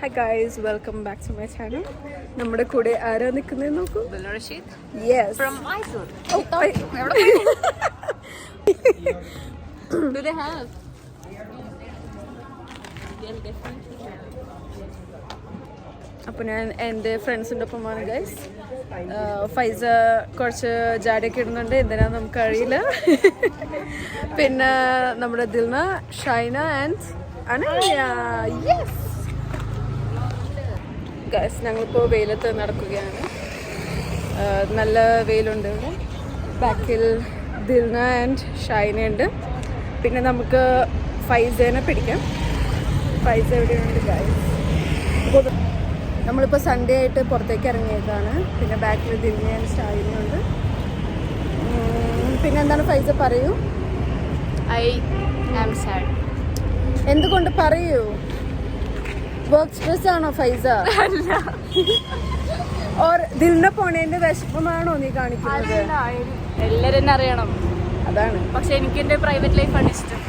Hi guys, welcome back to my channel. നമ്മുടെ കൂടെ ആരാ നിൽക്കുന്നത് നോക്കൂ. Rashid. Yes. From Mysore. Oh, Do they have? അപ്പോൾ ഞാൻ എൻ്റെ ഫ്രണ്ട്സിൻ്റെ ഒപ്പമാണ് ഗൈസ്. ഫൈസ കുറച്ച് ജാടയൊക്കെ ഇടുന്നുണ്ട്, എന്തിനാന്ന് നമുക്കറിയില്ല. പിന്നെ നമ്മുടെ Dilna, Shaina and Ananya. Yes guys, ഞങ്ങളിപ്പോൾ വെയിലത്ത് നടക്കുകയാണ്. നല്ല വെയിലുണ്ട് ഇവിടെ. ബാക്കിൽ ദിൽന ആൻഡ് ഷൈനയുണ്ട്. പിന്നെ നമുക്ക് ഫൈസേനെ പിടിക്കാം. ഫൈസ എവിടെയുണ്ട് ഗൈസ്? നമ്മളിപ്പോൾ സൺഡേ ആയിട്ട് പുറത്തേക്ക് ഇറങ്ങിയതാണ്. പിന്നെ ബാക്കിൽ ദിൽന ആൻഡ് ഷൈനയുണ്ട്. പിന്നെ എന്താണ് ഫൈസ പറയൂ? I am sad. എന്തുകൊണ്ട് പറയൂ? വർക്ക് സ്ട്രെസ് ആണോ ഫൈസ? ഓർ ദിലിന പോണേന്റെ വിഷമമാണോ നീ കാണിക്കുന്നത്? എല്ലാരും അറിയണം, അതാണ്. പക്ഷെ എനിക്ക് എന്റെ പ്രൈവറ്റ് ലൈഫാണ് ഇഷ്ടം.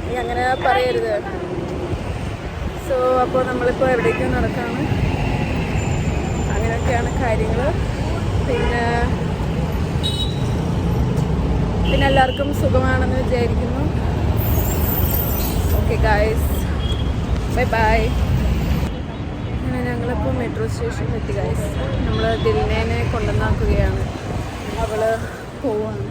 നീ അങ്ങനെ പറയരുത്. സോ അപ്പോൾ നമ്മളിപ്പോൾ എവിടേക്കും നടക്കാണ്. അങ്ങനെയൊക്കെയാണ് കാര്യങ്ങൾ. പിന്നെ എല്ലാവർക്കും സുഖമാണെന്ന് വിചാരിക്കുന്നു. Okay guys, bye bye. അങ്ങനെ ഞങ്ങളിപ്പോൾ മെട്രോ സ്റ്റേഷനിൽ എത്തി ഗായ്സ്. നമ്മൾ ദിൽനേനെ കൊണ്ടുവന്നാക്കുകയാണ്. അവൾ പോവാണ്.